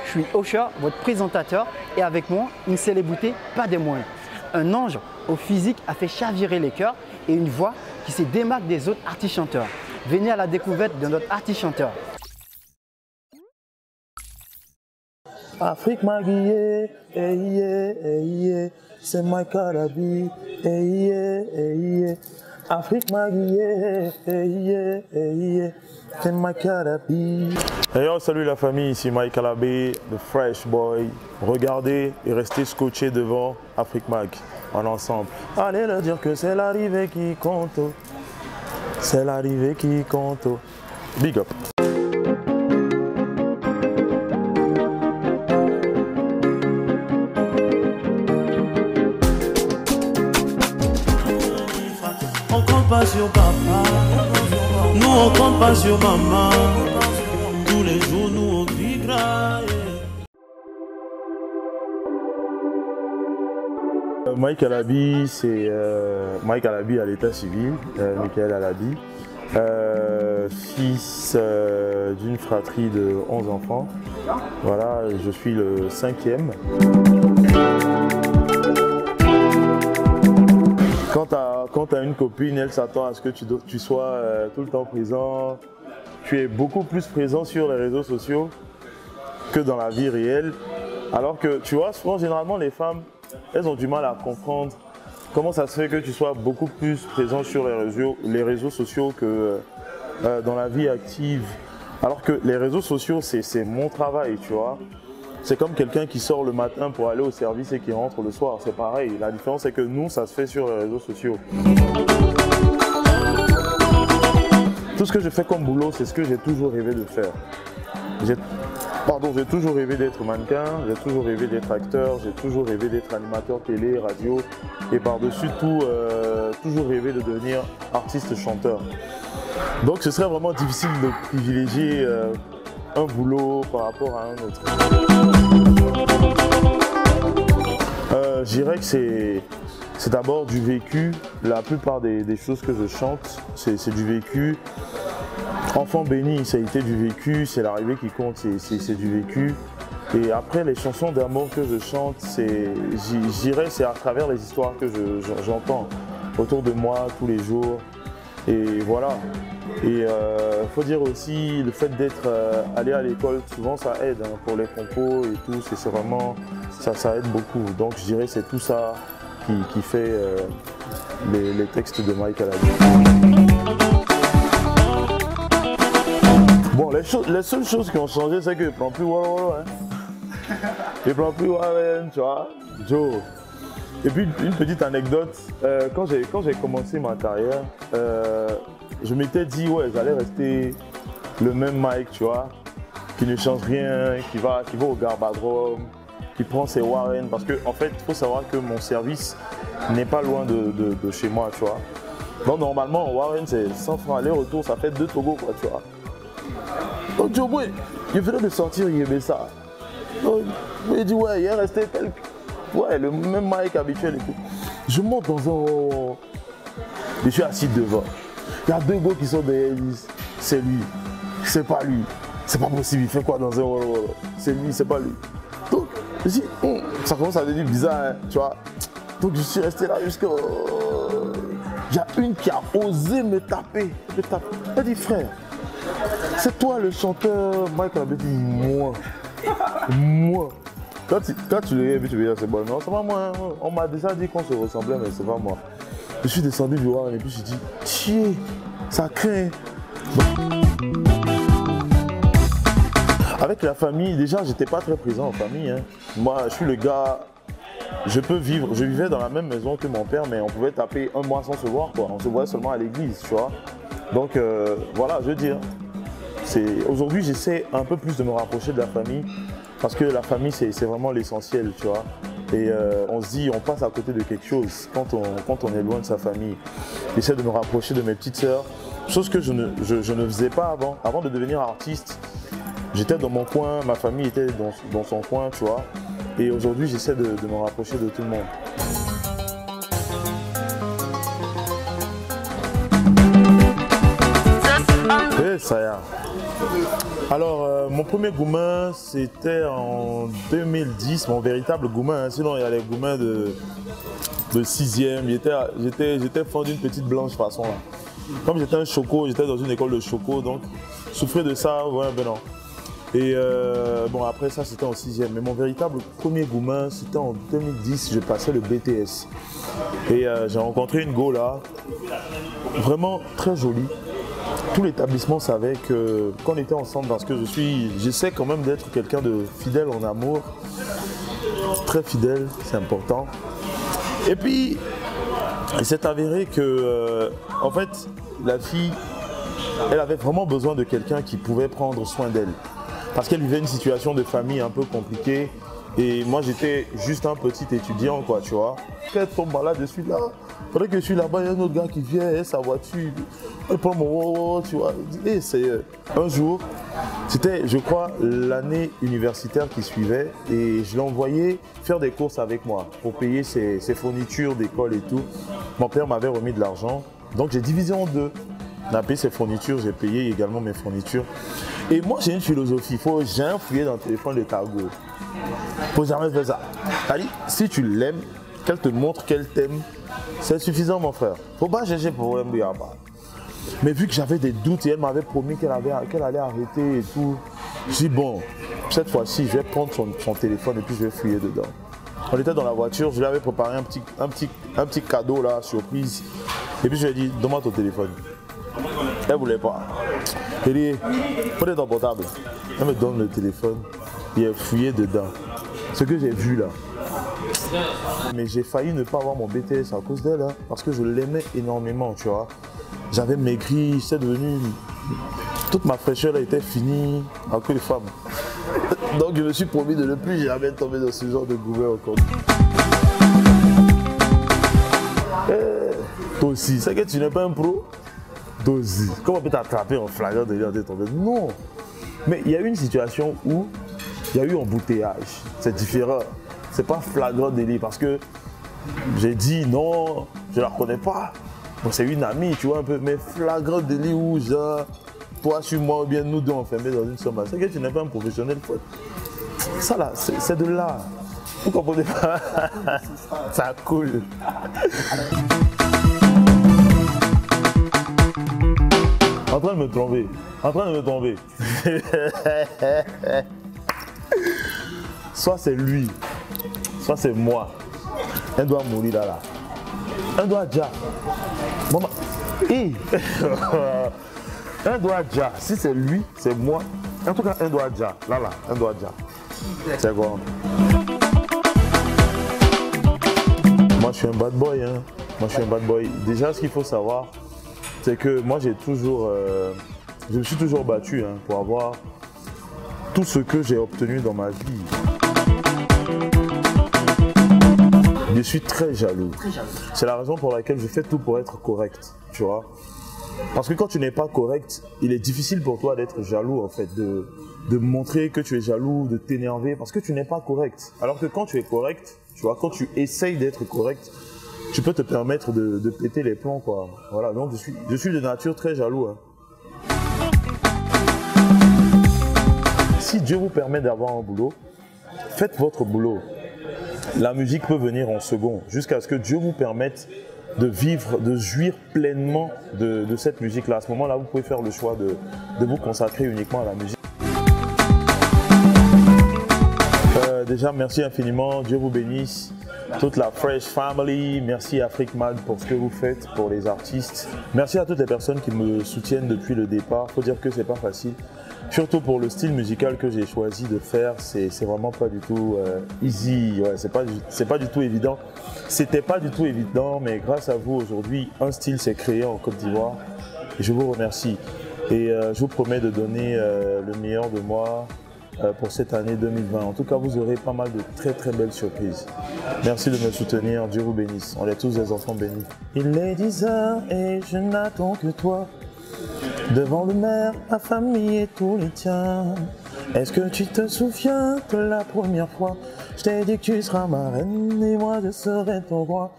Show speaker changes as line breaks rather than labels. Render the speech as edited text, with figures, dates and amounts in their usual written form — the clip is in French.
Je suis Osher, votre présentateur, et avec moi, une célébrité pas des moindres. Un ange au physique a fait chavirer les cœurs et une voix qui se démarque des autres artistes chanteurs. Venez à la découverte de notre artiste chanteur.
Afrique m'a guillé, c'est Mike Alabi, Afrique m'a guillé, c'est Mike Alabi. Hey yo, salut la famille, ici Mike Alabi, The Fresh Boy. Regardez et restez scotchés devant Afrique Mag, en ensemble. Allez leur dire que c'est l'arrivée qui compte, c'est l'arrivée qui compte. Big up.
On compte pas sur papa, nous on compte pas sur maman. Tous les jours nous on vit grave.
Mike Alabi, c'est Mike Alabi à l'état civil, Michael Alabi, fils d'une fratrie de 11 enfants. Voilà, je suis le 5e. Quand tu as une copine, elle s'attend à ce que tu sois tout le temps présent. Tu es beaucoup plus présent sur les réseaux sociaux que dans la vie réelle. Alors que, tu vois, souvent, généralement, les femmes, elles ont du mal à comprendre comment ça se fait que tu sois beaucoup plus présent sur les réseaux sociaux que dans la vie active. Alors que les réseaux sociaux, c'est mon travail, tu vois. C'est comme quelqu'un qui sort le matin pour aller au service et qui rentre le soir, c'est pareil. La différence, c'est que nous, ça se fait sur les réseaux sociaux. Tout ce que je fais comme boulot, c'est ce que j'ai toujours rêvé de faire. J'ai toujours rêvé d'être mannequin, j'ai toujours rêvé d'être acteur, j'ai toujours rêvé d'être animateur télé, radio et par-dessus tout, toujours rêvé de devenir artiste chanteur. Donc ce serait vraiment difficile de privilégier un boulot par rapport à un autre. Je dirais que c'est d'abord du vécu. La plupart des choses que je chante, c'est du vécu. Enfant béni, ça a été du vécu, c'est l'arrivée qui compte, c'est du vécu. Et après, les chansons d'amour que je chante, je dirais c'est à travers les histoires que j'entends autour de moi tous les jours. Et voilà. Et faut dire aussi, le fait d'être allé à l'école, souvent ça aide hein, pour les compos et tout, c'est vraiment, ça aide beaucoup. Donc je dirais c'est tout ça qui fait les textes de Mike Alabi. Bon, les seules choses qui ont changé, c'est qu'il ne prend plus Waro, hein. Il ne prend plus Warren, tu vois, Joe. Et puis une petite anecdote, quand j'ai commencé ma carrière, je m'étais dit ouais j'allais rester le même Mike, tu vois, qui ne change rien, qui va au Garbadrome, qui prend ses Warren, parce que en fait il faut savoir que mon service n'est pas loin de chez moi, tu vois. Donc normalement Warren c'est 100 francs aller-retour, ça fait 2 Togo quoi, tu vois. Donc Joe Boy, il venait de sortir, il aimait ça. Donc il dit ouais il est resté le même Mike habituel et tout. Je monte dans un... Je suis assis devant. Il y a 2 gars qui sont derrière, ils disent c'est lui, c'est pas lui, c'est pas possible, il fait quoi dans un... C'est lui, c'est pas lui. Donc je dis, ça commence à devenir bizarre, hein, tu vois. Donc je suis resté là jusqu'à... Il y a une qui a osé me taper. Elle dit frère, c'est toi le chanteur Mike Alabi? Dit moi. Quand tu le regardes, tu veux dire c'est bon, non, c'est pas moi. Hein. On m'a déjà dit qu'on se ressemblait, mais c'est pas moi. Je suis descendu du voir et puis je me suis dit, tiens, ça craint. Avec la famille, déjà, j'étais pas très présent en famille. Hein. Moi, je suis le gars, je vivais dans la même maison que mon père, mais on pouvait taper un mois sans se voir, quoi. On se voyait seulement à l'église, tu vois. Donc, voilà, je veux dire, aujourd'hui, j'essaie un peu plus de me rapprocher de la famille. Parce que la famille, c'est vraiment l'essentiel, tu vois. Et on se dit, on passe à côté de quelque chose quand on est loin de sa famille. J'essaie de me rapprocher de mes petites sœurs, chose que je ne faisais pas avant. Avant de devenir artiste, j'étais dans mon coin, ma famille était dans son coin, tu vois. Et aujourd'hui, j'essaie de me rapprocher de tout le monde. Et ça y est. Alors, mon premier Goumin, c'était en 2010, mon véritable Goumin. Hein. Sinon, il y a les Goumins de 6e. J'étais fond d'une petite blanche façon. Là. Comme j'étais un choco, j'étais dans une école de choco, donc je souffrais de ça, ouais, ben non. Et bon, après ça, c'était en 6e. Mais mon véritable premier Goumin, c'était en 2010, je passais le BTS. Et j'ai rencontré une go là, vraiment très jolie. Tout l'établissement savait qu'on était ensemble parce que j'essaie quand même d'être quelqu'un de fidèle en amour. Très fidèle, c'est important. Et puis, il s'est avéré que, en fait, la fille, elle avait vraiment besoin de quelqu'un qui pouvait prendre soin d'elle. Parce qu'elle vivait une situation de famille un peu compliquée. Et moi, j'étais juste un petit étudiant, quoi, tu vois. Quand elle tombe malade, je suis là. Faudrait que je suis là-bas, il y a un autre gars qui vient, sa voiture. Elle prend mon wow, tu vois. Et c'est un jour, c'était, je crois, l'année universitaire qui suivait. Et je l'ai envoyé faire des courses avec moi pour payer ses fournitures d'école et tout. Mon père m'avait remis de l'argent. Donc, j'ai divisé en deux. On a payé ses fournitures, j'ai payé également mes fournitures. Et moi, j'ai une philosophie. Il faut jamais fouiller dans le téléphone de ta go. Faut jamais faire ça. C'est-à-dire, si tu l'aimes, qu'elle te montre qu'elle t'aime, c'est suffisant, mon frère. Faut pas chercher pour un bouillard. Mais vu que j'avais des doutes et elle m'avait promis qu'elle allait arrêter et tout, je dis bon, cette fois-ci, je vais prendre son téléphone et puis je vais fouiller dedans. On était dans la voiture, je lui avais préparé un petit cadeau là, surprise. Et puis je lui ai dit, donne-moi ton téléphone. Elle voulait pas. Elle dit, prenez ton portable. Elle me donne le téléphone. Il est fouillé dedans. Ce que j'ai vu là. Mais j'ai failli ne pas avoir mon BTS à cause d'elle, hein, parce que je l'aimais énormément, tu vois. J'avais maigri, c'est devenu... Toute ma fraîcheur là, était finie à cause des femmes. Donc je me suis promis de ne plus jamais tomber dans ce genre de gouvernement encore. Toi aussi, c'est que tu n'es pas un pro. Toi aussi. Comment peut t'attraper en flagrant délire de tomber? Non. Mais il y a eu une situation où il y a eu embouteillage. C'est différent. C'est pas flagrant délit parce que j'ai dit non, je la reconnais pas. Bon, c'est une amie, tu vois, un peu, mais flagrant délit où genre, toi sur moi ou bien nous deux enfermés dans une chambre. C'est que tu n'es pas un professionnel. Ça là, c'est de là. Vous comprenez pas? Ça coule. En train de me tromper. En train de me tromper. Soit c'est lui, soit c'est moi. Elle doit mourir là. Elle doit déjà. Maman. Hey. Elle doit déjà. Si c'est lui, c'est moi. En tout cas, elle doit déjà. Là, elle doit déjà. C'est quoi? Moi, je suis un bad boy. Hein. Moi, je suis un bad boy. Déjà, ce qu'il faut savoir, c'est que moi, je me suis toujours battu hein, pour avoir tout ce que j'ai obtenu dans ma vie. Je suis très jaloux. C'est la raison pour laquelle je fais tout pour être correct, tu vois. Parce que quand tu n'es pas correct, il est difficile pour toi d'être jaloux en fait, de montrer que tu es jaloux, de t'énerver parce que tu n'es pas correct. Alors que quand tu es correct, tu vois, quand tu essayes d'être correct, tu peux te permettre de péter les plombs, quoi. Voilà, donc je suis de nature très jaloux. Hein. Si Dieu vous permet d'avoir un boulot, faites votre boulot. La musique peut venir en second, jusqu'à ce que Dieu vous permette de vivre, de jouir pleinement de cette musique-là. À ce moment-là, vous pouvez faire le choix de vous consacrer uniquement à la musique. Déjà, merci infiniment. Dieu vous bénisse. Toute la Fresh Family, merci Afrique Mag pour ce que vous faites pour les artistes. Merci à toutes les personnes qui me soutiennent depuis le départ. Il faut dire que c'est pas facile. Surtout pour le style musical que j'ai choisi de faire, c'est vraiment pas du tout easy. Ouais, c'est pas du tout évident. C'était pas du tout évident, mais grâce à vous aujourd'hui, un style s'est créé en Côte d'Ivoire. Et je vous remercie. Et je vous promets de donner le meilleur de moi pour cette année 2020. En tout cas, vous aurez pas mal de très très belles surprises. Merci de me soutenir. Dieu vous bénisse. On est tous des enfants bénis. Il est 10h et je n'attends que toi. Devant le maire, ma famille et tous les tiens. Est-ce que tu te souviens de la première fois? Je t'ai dit que tu seras ma reine et moi je serai ton roi.